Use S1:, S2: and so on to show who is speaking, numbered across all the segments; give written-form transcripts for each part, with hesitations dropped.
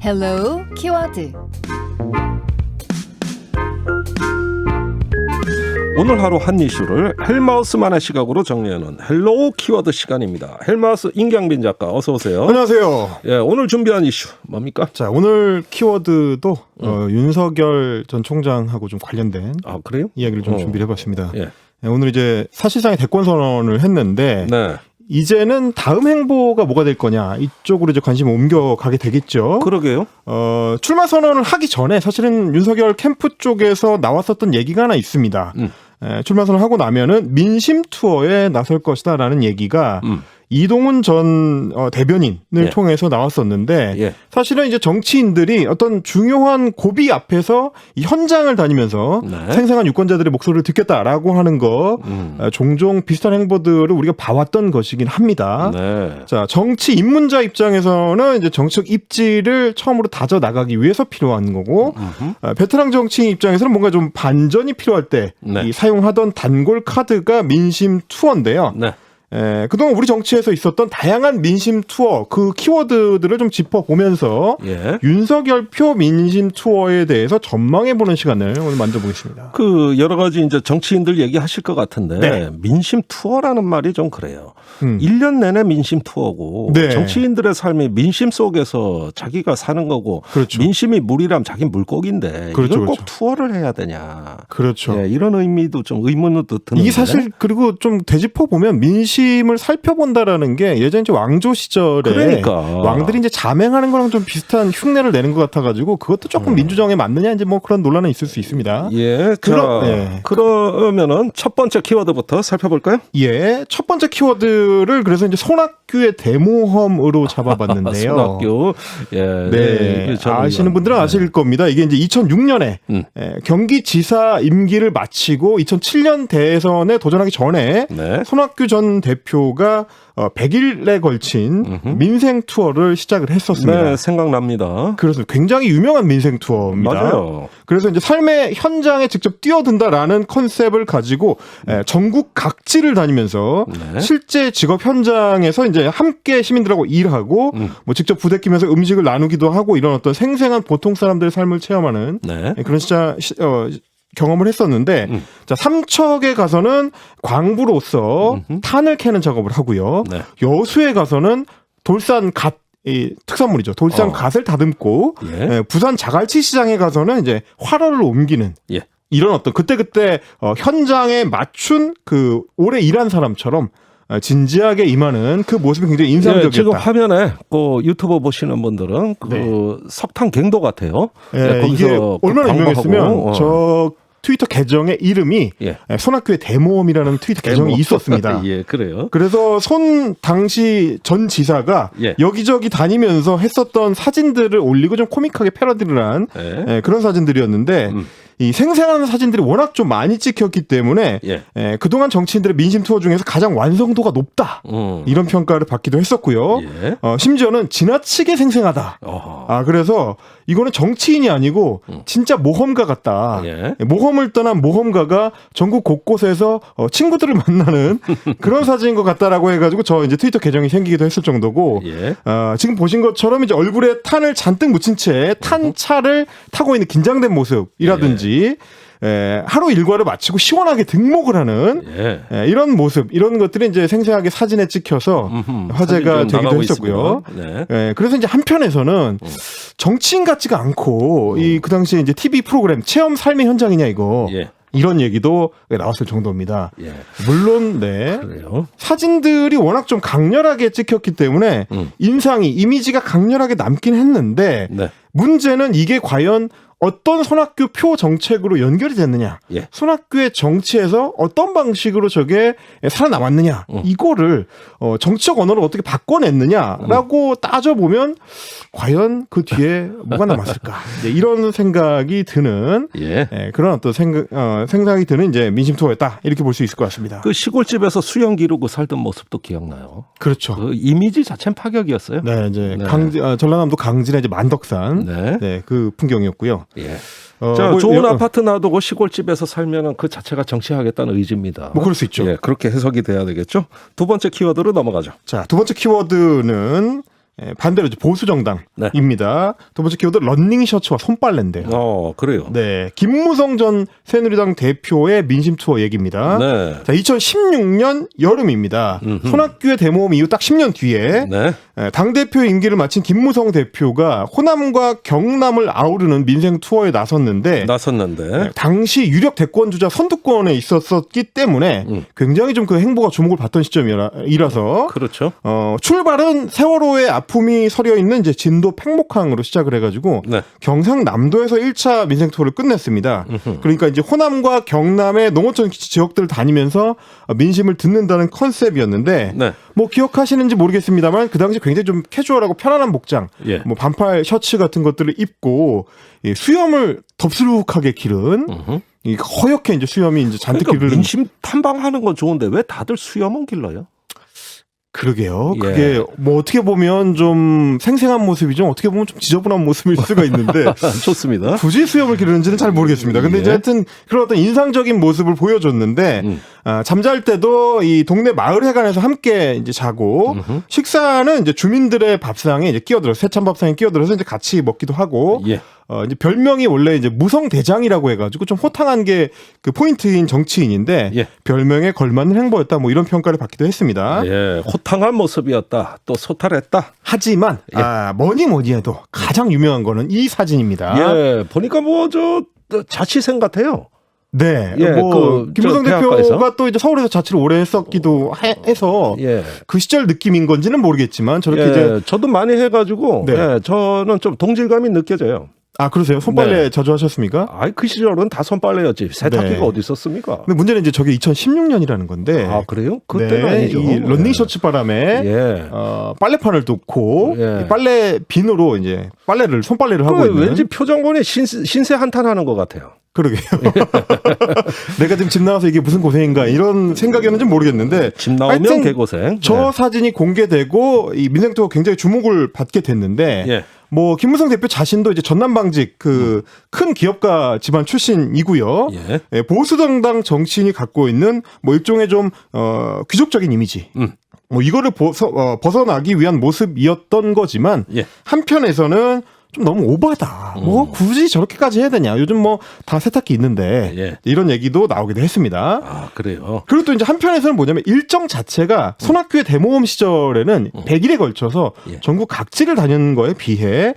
S1: Hello 키워드.
S2: 오늘 하루 한 이슈를 헬마우스만의 시각으로 정리하는 헬로우 키워드 시간입니다. 헬마우스 임경빈 작가 어서 오세요.
S3: 안녕하세요.
S2: 예, 오늘 준비한 이슈 뭡니까?
S3: 자, 오늘 키워드도 윤석열 전 총장하고 좀 관련된
S2: 그래요?
S3: 이야기를 좀 준비를 해봤습니다.
S2: 예.
S3: 오늘 이제 사실상의 대권 선언을 했는데
S2: 네.
S3: 이제는 다음 행보가 뭐가 될 거냐 이쪽으로 이제 관심을 옮겨가게 되겠죠.
S2: 그러게요.
S3: 출마 선언을 하기 전에 사실은 윤석열 캠프 쪽에서 나왔었던 얘기가 하나 있습니다. 출마 선언을 하고 나면은 민심 투어에 나설 것이다라는 얘기가 이동훈 전 대변인을 통해서 나왔었는데 사실은 이제 정치인들이 어떤 중요한 고비 앞에서 이 현장을 다니면서 생생한 유권자들의 목소리를 듣겠다라고 하는 거 종종 비슷한 행보들을 우리가 봐왔던 것이긴 합니다.
S2: 네.
S3: 자, 정치 입문자 입장에서는 이제 정치적 입지를 처음으로 다져 나가기 위해서 필요한 거고 베테랑 정치인 입장에서는 뭔가 좀 반전이 필요할 때 이 사용하던 단골 카드가 민심 투어인데요.
S2: 네.
S3: 그동안 우리 정치에서 있었던 다양한 민심 투어 그 키워드들을 좀 짚어보면서 윤석열 표 민심 투어에 대해서 전망해보는 시간을 오늘 만들어보겠습니다.
S2: 그 여러 가지 이제 정치인들 얘기하실 것 같은데 민심 투어라는 말이 좀 그래요. 1년 내내 민심 투어고 정치인들의 삶이 민심 속에서 자기가 사는 거고 민심이 물이라면 자기 물고기인데 이걸 꼭 투어를 해야 되냐.
S3: 그렇죠.
S2: 이런 의미도 좀 의문으로 드는데.
S3: 이게 사실 그리고 좀 되짚어보면 민심을 살펴본다라는 게 예전 이제 왕조 시절에 왕들이 이제 자맹하는 거랑 좀 비슷한 흉내를 내는 것 같아가지고 그것도 조금 민주정에 맞느냐 이제 뭐 그런 논란은 있을 수 있습니다.
S2: 그러면은 첫 번째 키워드부터 살펴볼까요?
S3: 첫 번째 키워드를 그래서 이제 손학규의 대모험으로 잡아봤는데요.
S2: 손학규.
S3: 아시는 분들은 아실 겁니다. 이게 이제 2006년에 경기지사 임기를 마치고 2007년 대선에 도전하기 전에 손학규 전 대표가 100일에 걸친 민생 투어를 시작을 했었습니다.
S2: 네, 생각납니다.
S3: 그래서 굉장히 유명한 민생 투어입니다.
S2: 맞아요.
S3: 그래서 이제 삶의 현장에 직접 뛰어든다라는 컨셉을 가지고 전국 각지를 다니면서 실제 직업 현장에서 이제 함께 시민들하고 일하고 뭐 직접 부대끼면서 음식을 나누기도 하고 이런 어떤 생생한 보통 사람들의 삶을 체험하는 그런 경험을 했었는데 자, 삼척에 가서는 광부로서 탄을 캐는 작업을 하고요. 여수에 가서는 돌산 갓 특산물이죠. 돌산 갓을 다듬고 부산 자갈치 시장에 가서는 이제 활어를 옮기는 이런 어떤 그때 현장에 맞춘 그 오래 일한 사람처럼 진지하게 임하는 그 모습이 굉장히 인상적이었다.
S2: 지금 화면에 그 유튜브 보시는 분들은 그 석탄 갱도 같아요.
S3: 이게 얼마나 유명했으면 저 트위터 계정의 이름이 손학규의 대모험이라는 트위터 계정이 있었습니다.
S2: 그래요.
S3: 그래서 손 당시 전 지사가 여기저기 다니면서 했었던 사진들을 올리고 좀 코믹하게 패러디를 한 그런 사진들이었는데 이 생생한 사진들이 워낙 좀 많이 찍혔기 때문에 그동안 정치인들의 민심 투어 중에서 가장 완성도가 높다 이런 평가를 받기도 했었고요. 심지어는 지나치게 생생하다. 그래서 이거는 정치인이 아니고 진짜 모험가 같다. 모험을 떠난 모험가가 전국 곳곳에서 친구들을 만나는 그런 사진인 것 같다라고 해가지고 저 이제 트위터 계정이 생기기도 했을 정도고 지금 보신 것처럼 이제 얼굴에 탄을 잔뜩 묻힌 채 탄차를 타고 있는 긴장된 모습이라든지 하루 일과를 마치고 시원하게 등목을 하는 이런 모습 이런 것들이 이제 생생하게 사진에 찍혀서 화제가 되기도 했었고요. 그래서 이제 한편에서는 정치인 같지가 않고 이 그 당시에 이제 TV 프로그램 체험 삶의 현장이냐 이거 이런 얘기도 나왔을 정도입니다. 물론 사진들이 워낙 좀 강렬하게 찍혔기 때문에 이미지가 강렬하게 남긴 했는데 문제는 이게 과연 어떤 손학규 표 정책으로 연결이 됐느냐, 손학규의 정치에서 어떤 방식으로 저게 살아남았느냐, 이거를 정치적 언어를 어떻게 바꿔냈느냐라고 따져보면 과연 그 뒤에 뭐가 남았을까, 이런 생각이 드는 그런 어떤 생각이 드는 이제 민심 투어였다 이렇게 볼 수 있을 것 같습니다.
S2: 그 시골집에서 수영 기르고 살던 모습도 기억나요.
S3: 그렇죠.
S2: 그 이미지 자체는 파격이었어요.
S3: 이제 전라남도 강진의 이제 만덕산 그 풍경이었고요.
S2: 자, 좋은 아파트 놔두고 시골집에서 살면은 그 자체가 정치하겠다는 의지입니다.
S3: 뭐 그럴 수 있죠.
S2: 그렇게 해석이 돼야 되겠죠. 두 번째 키워드로 넘어가죠.
S3: 자, 두 번째 키워드는 반대로 이제 보수 정당입니다. 네. 두 번째 키워드 런닝 셔츠와 손빨래인데요.
S2: 그래요.
S3: 네, 김무성 전 새누리당 대표의 민심 투어 얘기입니다. 네. 자, 2016년 여름입니다. 손학규의 대모험 이후 딱 10년 뒤에 네. 당 대표 임기를 마친 김무성 대표가 호남과 경남을 아우르는 민생 투어에 나섰는데 당시 유력 대권 주자 선두권에 있었기 때문에 굉장히 좀 그 행보가 주목을 받던 시점이라서
S2: 그렇죠.
S3: 출발은 세월호의 아픔이 서려 있는 이제 진도 팽목항으로 시작을 해가지고 네. 경상남도에서 1차 민생 투어를 끝냈습니다. 그러니까 이제 호남과 경남의 농어촌 지역들을 다니면서 민심을 듣는다는 컨셉이었는데 네. 뭐 기억하시는지 모르겠습니다만 그 당시 굉장히 좀 캐주얼하고 편안한 복장, 예. 뭐 반팔 셔츠 같은 것들을 입고 수염을 덥수룩하게 기른. 이 허옇게 이제 수염이 이제 잔뜩 기르는.
S2: 민심 탐방하는 건 좋은데 왜 다들 수염은 길러요?
S3: 그러게요. 예. 그게 뭐 어떻게 보면 좀 생생한 모습이죠. 어떻게 보면 좀 지저분한 모습일 수가 있는데
S2: 좋습니다.
S3: 굳이 수염을 기르는지는 잘 모르겠습니다. 근데 이제 하여튼 그런 어떤 인상적인 모습을 보여줬는데 잠잘 때도 이 동네 마을 회관에서 함께 이제 자고 식사는 이제 주민들의 밥상에 이제 끼어들어서 세찬 밥상에 끼어들어서 이제 같이 먹기도 하고 예. 이제 별명이 원래 이제 무성대장이라고 해가지고 좀 호탕한 게 그 포인트인 정치인인데 예. 별명에 걸맞는 행보였다 뭐 이런 평가를 받기도 했습니다.
S2: 예, 호탕한 모습이었다. 또 소탈했다.
S3: 하지만 예. 뭐니 해도 가장 유명한 거는 이 사진입니다.
S2: 예, 보니까 뭐 저 자취생 같아요.
S3: 네, 예, 뭐 김무성 대표가 또 이제 서울에서 자취를 오래 했었기도 해서
S2: 예.
S3: 그 시절 느낌인 건지는 모르겠지만 저렇게
S2: 예,
S3: 이제
S2: 저도 많이 해가지고 네. 예, 저는 좀 동질감이 느껴져요.
S3: 아, 그러세요? 손빨래
S2: 네.
S3: 자주 하셨습니까?
S2: 그 시절은 다 손빨래였지. 세탁기가 네. 어디 있었습니까?
S3: 근데 문제는 이제 저게 2016년이라는 건데.
S2: 아, 그래요? 그때는
S3: 네.
S2: 아니죠.
S3: 이 런닝 셔츠 바람에
S2: 예.
S3: 빨래판을 놓고 이 빨래 빈으로 이제 손빨래를 하고 있는.
S2: 왠지 표정권이 신세 한탄하는 것 같아요.
S3: 그러게요. 내가 지금 집 나와서 이게 무슨 고생인가 이런 생각이었는지 모르겠는데
S2: 집 나오면 개고생.
S3: 저
S2: 네.
S3: 사진이 공개되고 이 민생투어 굉장히 주목을 받게 됐는데
S2: 예.
S3: 뭐 김무성 대표 자신도 이제 전남방직 그 큰 기업가 집안 출신이고요.
S2: 예.
S3: 예, 보수정당 정치인이 갖고 있는 뭐 일종의 좀 귀족적인 이미지. 뭐 이거를 벗어나기 위한 모습이었던 거지만
S2: 예.
S3: 한편에서는 좀 너무 오바다. 뭐 굳이 저렇게까지 해야 되냐. 요즘 뭐 다 세탁기 있는데
S2: 예.
S3: 이런 얘기도 나오기도 했습니다.
S2: 아, 그래요.
S3: 그리고 또 이제 한편에서는 뭐냐면 일정 자체가 손학규의 대모험 시절에는 100일에 걸쳐서
S2: 예.
S3: 전국 각지를 다니는 거에 비해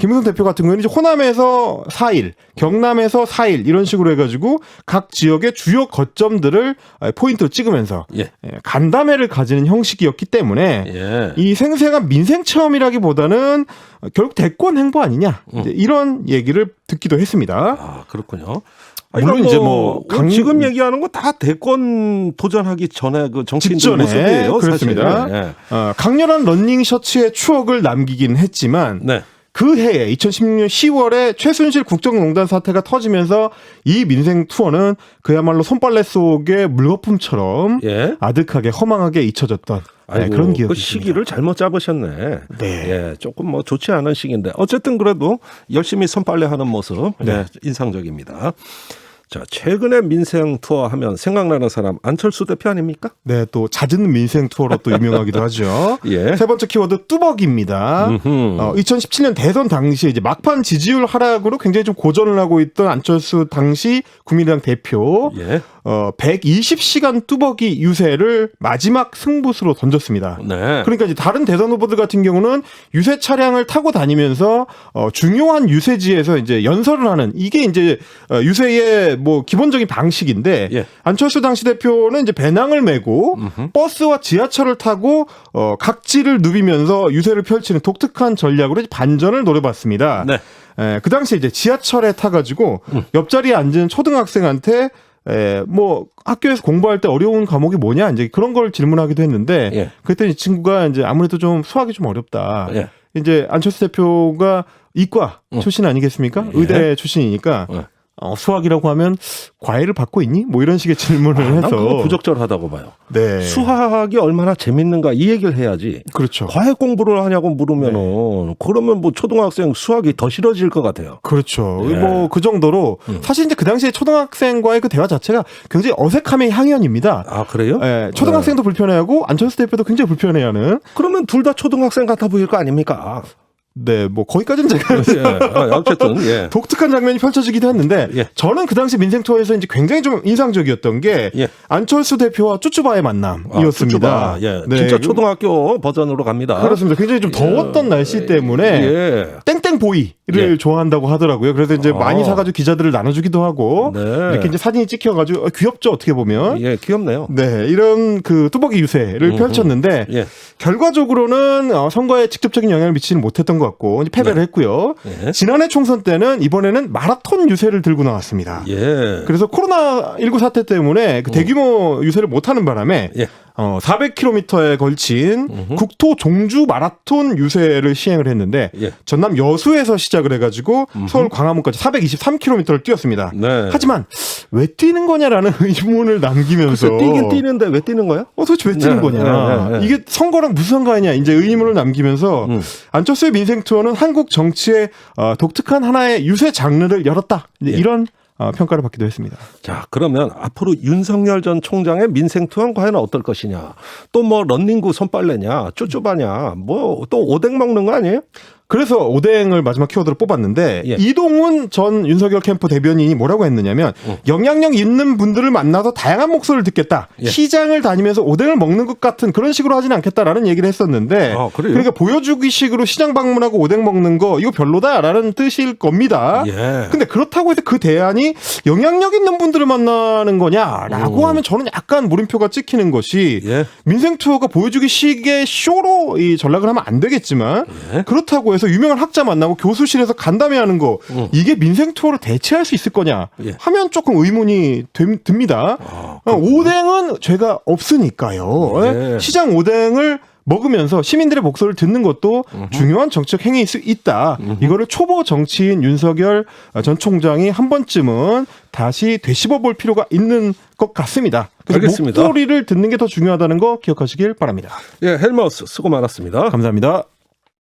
S3: 김무성 대표 같은 경우는 이제 호남에서 4일, 경남에서 4일 이런 식으로 해가지고 각 지역의 주요 거점들을 포인트로 찍으면서
S2: 예.
S3: 간담회를 가지는 형식이었기 때문에
S2: 예.
S3: 이 생생한 민생 체험이라기보다는 결국 대권 행보 아니냐 이런 얘기를 듣기도 했습니다.
S2: 아, 그렇군요.
S3: 물론 이제 뭐
S2: 지금 얘기하는 거 다 대권 도전하기 전에 그 정치인들 모습이에요.
S3: 그렇습니다. 네. 강렬한 런닝 셔츠의 추억을 남기긴 했지만
S2: 네.
S3: 그 해에 2016년 10월에 최순실 국정농단 사태가 터지면서 이 민생 투어는 그야말로 손빨래 속의 물거품처럼
S2: 예.
S3: 아득하게 허망하게 잊혀졌던 그런 기억이
S2: 그 시기를 잘못 잡으셨네.
S3: 네.
S2: 예, 조금 뭐 좋지 않은 시기인데 어쨌든 그래도 열심히 손빨래하는 모습 네. 인상적입니다. 자, 최근에 민생 투어 하면 생각나는 사람 안철수 대표 아닙니까?
S3: 네, 또 잦은 민생 투어로 또 유명하기도 하죠.
S2: 예.
S3: 세 번째 키워드 뚜벅입니다. 2017년 대선 당시에 이제 막판 지지율 하락으로 굉장히 좀 고전을 하고 있던 안철수 당시 국민의당 대표.
S2: 예.
S3: 120시간 뚜벅이 유세를 마지막 승부수로 던졌습니다.
S2: 네.
S3: 그러니까 이제 다른 대선 후보들 같은 경우는 유세 차량을 타고 다니면서 중요한 유세지에서 이제 연설을 하는 이게 이제 유세의 뭐 기본적인 방식인데
S2: 예.
S3: 안철수 당시 대표는 이제 배낭을 메고 버스와 지하철을 타고 각지를 누비면서 유세를 펼치는 독특한 전략으로 이제 반전을 노려봤습니다.
S2: 네.
S3: 그 당시 이제 지하철에 타가지고 옆자리에 앉은 초등학생한테 뭐 학교에서 공부할 때 어려운 과목이 뭐냐 이제 그런 걸 질문하기도 했는데
S2: 예.
S3: 그랬더니 이 친구가 이제 아무래도 좀 수학이 좀 어렵다.
S2: 예.
S3: 이제 안철수 대표가 이과 출신 아니겠습니까?
S2: 예.
S3: 의대 출신이니까 수학이라고 하면 과외를 받고 있니? 뭐 이런 식의 질문을 해서.
S2: 난 그거 부적절하다고 봐요.
S3: 네.
S2: 수학이 얼마나 재밌는가 이 얘기를 해야지.
S3: 그렇죠.
S2: 과외 공부를 하냐고 물으면은 그러면 뭐 초등학생 수학이 더 싫어질 것 같아요.
S3: 그렇죠.
S2: 네.
S3: 뭐 그 정도로 사실 이제 그 당시에 초등학생과의 그 대화 자체가 굉장히 어색함의 향연입니다.
S2: 아, 그래요?
S3: 네. 초등학생도 불편해하고 안철수 대표도 굉장히 불편해하는.
S2: 그러면 둘 다 초등학생 같아 보일 거 아닙니까?
S3: 네, 뭐 거기까지는 제가
S2: 어쨌든 예.
S3: 독특한 장면이 펼쳐지기도 했는데
S2: 예.
S3: 저는 그 당시 민생 투어에서 이제 굉장히 좀 인상적이었던 게
S2: 예.
S3: 안철수 대표와 쭈쭈바의 만남이었습니다.
S2: 예.
S3: 네.
S2: 진짜 초등학교 버전으로 갑니다.
S3: 그렇습니다. 굉장히 좀 더웠던 날씨 때문에 땡땡 보이를 좋아한다고 하더라고요. 그래서 이제 많이 사가지고 기자들을 나눠주기도 하고 이렇게 이제 사진이 찍혀가지고 귀엽죠, 어떻게 보면.
S2: 예, 귀엽네요.
S3: 네, 이런 그 뚜벅이 유세를 펼쳤는데 결과적으로는 선거에 직접적인 영향을 미치지는 못했던 것 같고 이제 패배를 했고요. 지난해 총선 때는 이번에는 마라톤 유세를 들고 나왔습니다. 그래서 코로나19 사태 때문에 그 대규모 유세를 못하는 바람에 400km에 걸친 국토 종주 마라톤 유세를 시행을 했는데 전남 여수에서 시작을 해가지고 서울 광화문까지 423km를 뛰었습니다.
S2: 네.
S3: 하지만 왜 뛰는 거냐라는 의문을 남기면서
S2: 뛰긴 뛰는데 왜 뛰는 거야?
S3: 도대체 왜 뛰는 거냐? 이게 선거랑 무슨 상관이냐? 이제 의문을 남기면서 안철수의 민생 투어는 한국 정치의 독특한 하나의 유세 장르를 열었다. 이런 평가를 받기도 했습니다.
S2: 자, 그러면 앞으로 윤석열 전 총장의 민생 투어는 과연 어떨 것이냐? 또 뭐 런닝구 손빨래냐? 쭈쭈바냐? 뭐 또 오뎅 먹는 거 아니에요?
S3: 그래서 오뎅을 마지막 키워드로 뽑았는데 이동훈 전 윤석열 캠프 대변인이 뭐라고 했느냐면 영향력 있는 분들을 만나서 다양한 목소리를 듣겠다. 시장을 다니면서 오뎅을 먹는 것 같은 그런 식으로 하지는 않겠다라는 얘기를 했었는데 그러니까 보여주기식으로 시장 방문하고 오뎅 먹는 거 이거 별로다라는 뜻일 겁니다. 근데 그렇다고 해서 그 대안이 영향력 있는 분들을 만나는 거냐라고 하면 저는 약간 물음표가 찍히는 것이 민생 투어가 보여주기식의 쇼로 이 전략을 하면 안 되겠지만 그렇다고 해서 유명한 학자 만나고 교수실에서 간담회하는 거 이게 민생 투어를 대체할 수 있을 거냐 하면 조금 의문이 듭니다. 오뎅은 죄가 없으니까요. 시장 오뎅을 먹으면서 시민들의 목소리를 듣는 것도 중요한 정책 행위일 수 있다. 이거를 초보 정치인 윤석열 전 총장이 한 번쯤은 다시 되씹어 볼 필요가 있는 것 같습니다. 그래서
S2: 알겠습니다.
S3: 목소리를 듣는 게 더 중요하다는 거 기억하시길 바랍니다.
S2: 헬머스 수고 많았습니다.
S3: 감사합니다.